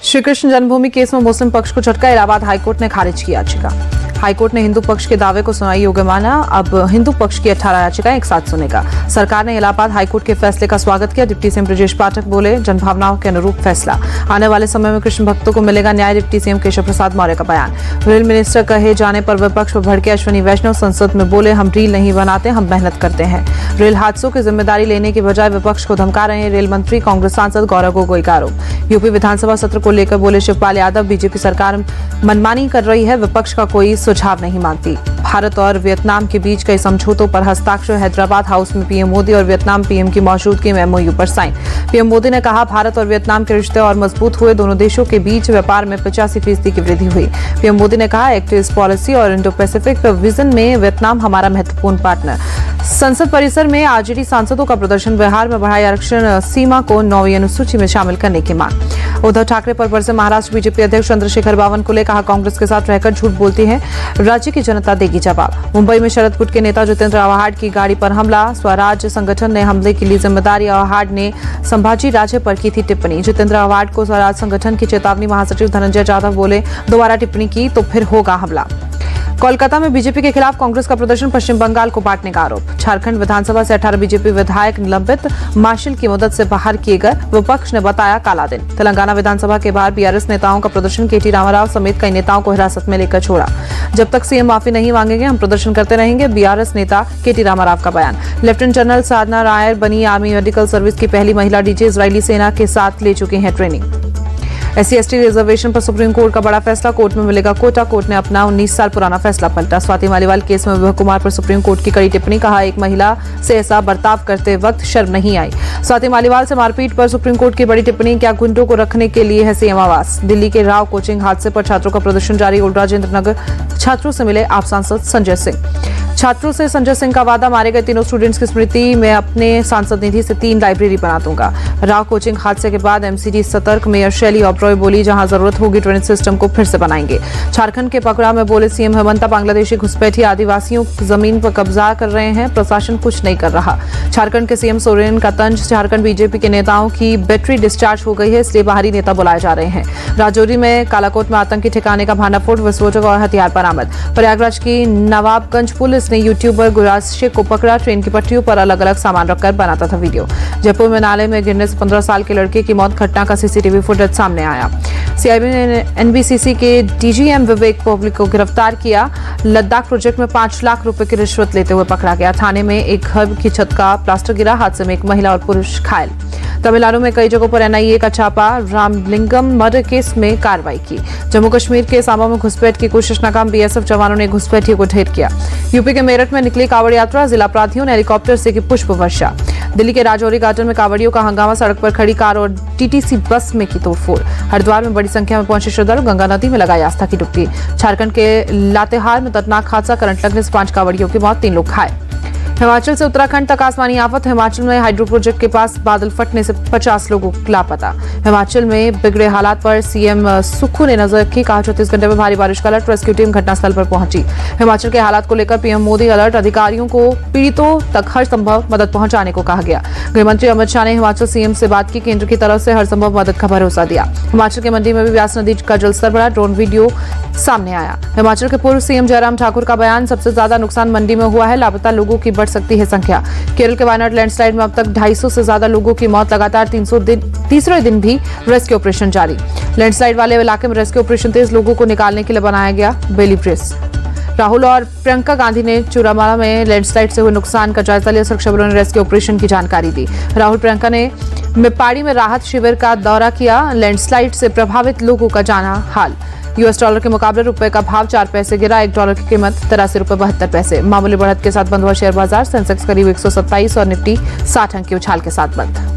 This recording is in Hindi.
श्री कृष्ण जन्मभूमि केस में मुस्लिम पक्ष को झटका, इलाहाबाद हाईकोर्ट ने खारिज की याचिका। हाईकोर्ट ने हिंदू पक्ष के दावे को सुनाई योग्य माना। अब हिंदू पक्ष की 18 याचिकाएं एक साथ सुनेगा। सरकार ने इलाहाबाद हाईकोर्ट के फैसले का स्वागत किया। डिप्टी सीएम ब्रजेश पाठक बोले, जनभावनाओं के अनुरूप फैसला, आने वाले समय में कृष्ण भक्तों को मिलेगा न्याय। डिप्टी सीएम केशव प्रसाद मौर्य का बयान। रेल मिनिस्टर कहे जाने पर विपक्ष पर भड़के अश्विनी वैष्णव। संसद में बोले, हम रील नहीं बनाते, हम मेहनत करते हैं। रेल हादसों की जिम्मेदारी लेने की बजाय विपक्ष को धमका रहे हैं रेल मंत्री। कांग्रेस सांसद गौरव गोगोई का आरोप। यूपी विधानसभा सत्र को लेकर बोले शिवपाल यादव, बीजेपी सरकार मनमानी कर रही है, विपक्ष का कोई सुझाव नहीं मानती। भारत और वियतनाम के बीच कई समझौतों पर हस्ताक्षर। हैदराबाद हाउस में पीएम मोदी और वियतनाम पीएम की मौजूदगी में एमओयू पर साइन। पीएम मोदी ने कहा, भारत और वियतनाम के रिश्ते और मजबूत हुए। दोनों देशों के बीच व्यापार में 85% की वृद्धि हुई। पीएम मोदी ने कहा, एक्ट ईस्ट पॉलिसी और इंडो पैसिफिक विजन में वियतनाम हमारा महत्वपूर्ण पार्टनर। संसद परिसर में आरजेडी सांसदों का प्रदर्शन। बिहार में बढ़ाई आरक्षण सीमा को 9वीं अनुसूची में शामिल करने की मांग। उद्धव ठाकरे पर बरसे महाराष्ट्र बीजेपी अध्यक्ष चंद्रशेखर बावनकुले। कहा, कांग्रेस के साथ रहकर झूठ बोलती है, राज्य की जनता देगी जवाब। मुंबई में शरद गुट के नेता जितेंद्र आव्हाड की गाड़ी पर हमला। स्वराज संगठन ने हमले के लिए जिम्मेदारी। आव्हाड ने संभाजी राजे पर की थी टिप्पणी। जितेंद्र आव्हाड को स्वराज संगठन की चेतावनी। महासचिव धनंजय जाधव बोले, दोबारा टिप्पणी की तो फिर होगा हमला। कोलकाता में बीजेपी के खिलाफ कांग्रेस का प्रदर्शन। पश्चिम बंगाल को बांटने का आरोप। झारखंड विधानसभा से 18 बीजेपी विधायक निलंबित, मार्शल की मदद से बाहर किए गए। विपक्ष ने बताया काला दिन। तेलंगाना विधानसभा के बाहर बीआरएस नेताओं का प्रदर्शन। केटी रामाराव समेत कई नेताओं को हिरासत में लेकर छोड़ा। जब तक सीएम माफी नहीं मांगेंगे, हम प्रदर्शन करते रहेंगे। बीआरएस नेता केटी रामाराव का बयान। लेफ्टिनेंट जनरल साधना रायर बनी आर्मी मेडिकल सर्विस की पहली महिला डीजी। इजरायली सेना के साथ ले चुकी हैं ट्रेनिंग। SC/ST रिजर्वेशन पर सुप्रीम कोर्ट का बड़ा फैसला। कोर्ट में मिलेगा कोटा। कोर्ट ने अपना 19 साल पुराना फैसला पलटा। स्वाति मालीवाल केस में विभा कुमार पर सुप्रीम कोर्ट की कड़ी टिप्पणी। कहा, एक महिला से ऐसा बर्ताव करते वक्त शर्म नहीं आई। स्वाति मालीवाल से मारपीट पर सुप्रीम कोर्ट की बड़ी टिप्पणी। क्या गुंडों को रखने के लिए है सीएम आवास। दिल्ली के राव कोचिंग हादसे पर छात्रों का प्रदर्शन जारी। राजेंद्र नगर छात्रों से मिले आप सांसद संजय सिंह। छात्रों से संजय सिंह का वादा, मारे गए तीनों स्टूडेंट्स की स्मृति में अपने सांसद निधि से 3 लाइब्रेरी बना दूंगा। राव कोचिंग हादसे के बाद MCD सतर्क। मेयर शैली ओबरॉय बोली, जहां जरूरत होगी ड्रेनेज सिस्टम को फिर से बनाएंगे। झारखंड के पकड़ा में बोले सीएम हेमंता, बांग्लादेशी घुसपैठी आदिवासियों की जमीन पर कब्जा कर रहे हैं, प्रशासन कुछ नहीं कर रहा। झारखंड के सीएम सोरेन का तंज। झारखंड बीजेपी के नेताओं की बैटरी डिस्चार्ज हो गई है, इसलिए बाहरी नेता बुलाए जा रहे हैं। राजौरी में कालाकोट में आतंकी ठिकाने का भांडाफोड़, विस्फोटक और हथियार बरामद। प्रयागराज की नवाबगंज पुलिस ने यूट्यूबर गुराज शेख को पकड़ा। ट्रेन की पटरियों पर अलग अलग सामान रखकर बनाता था वीडियो। जयपुर में नाले में गिरने से 15 साल के लड़के की मौत। घटना का CCTV फुटेज सामने आया। CIB ने NBCC के DGM विवेक पब्लिक को गिरफ्तार किया। लद्दाख प्रोजेक्ट में 5 लाख रुपए की रिश्वत लेते हुए पकड़ा गया। थाने में एक घर की छत का प्लास्टर गिरा। हादसे में एक महिला और पुरुष घायल। तमिलनाडु में कई जगहों पर NIA का छापा। रामलिंगम मर्डर केस में कार्रवाई की। जम्मू कश्मीर के सांबा में घुसपैठ की कोशिश नाकाम। BSF जवानों ने घुसपैठियों को ढेर किया। यूपी के मेरठ में निकली कांवड़ यात्रा। जिला अपराधियों ने हेलीकॉप्टर से की पुष्प वर्षा। दिल्ली के राजौरी गार्डन में कांवड़ियों का हंगामा। सड़क पर खड़ी कार और TTC बस में की तोड़फोड़। हरिद्वार में बड़ी संख्या में पहुंचे श्रद्धालु। गंगा नदी में लगाई आस्था की डुबकी। झारखंड के लातेहार में दर्दनाक हादसा। करंट लगने से 5 कांवड़ियों की मौत, 3 लोग घायल। हिमाचल से उत्तराखंड तक आसमानी आफत। हिमाचल में हाइड्रो प्रोजेक्ट के पास बादल फटने से 50 लोगों लापता। हिमाचल में बिगड़े हालात पर सीएम सुक्खू ने नजर रखी। कहा, 34 घंटे में भारी बारिश का अलर्ट। रेस्क्यू टीम घटनास्थल पर पहुंची। हिमाचल के हालात को लेकर पीएम मोदी अलर्ट। अधिकारियों को पीड़ितों तक हर संभव मदद पहुंचाने को कहा गया। गृहमंत्री अमित शाह ने हिमाचल सीएम से बात की। केंद्र की तरफ से हर संभव मदद का भरोसा दिया। हिमाचल के मंडी में भी व्यास नदी का जलस्तर बढ़ा। ड्रोन वीडियो सामने आया। हिमाचल के पूर्व सीएम जयराम ठाकुर का बयान। सबसे ज्यादा नुकसान मंडी में हुआ है, लापता लोगों की बढ़ सकती है संख्या। केरल के वायनाड लैंडस्लाइड में अब तक 250 से ज्यादा लोगों की मौत। लगातार तीसरे दिन भी रेस्क्यू ऑपरेशन जारी। लैंडस्लाइड वाले इलाके में रेस्क्यू ऑपरेशन तेज। लोगों को निकालने के लिए बनाया गया बेली ब्रिज। राहुल और प्रियंका गांधी ने चूरामाला में लैंडस्लाइड से हुए नुकसान का जायजा लिया। सुरक्षा बलों ने रेस्क्यू ऑपरेशन की जानकारी दी। राहुल प्रियंका ने मेपाड़ी में राहत शिविर का दौरा किया। लैंडस्लाइड से प्रभावित लोगों का जाना हाल। US डॉलर के मुकाबले रुपए का भाव 4 पैसे गिरा। $1 की कीमत 83 रुपए 72 पैसे। मामूली बढ़त के साथ बंद हुआ शेयर बाजार। सेंसेक्स करीब 127 और निफ्टी 60 अंक की उछाल के साथ बंद।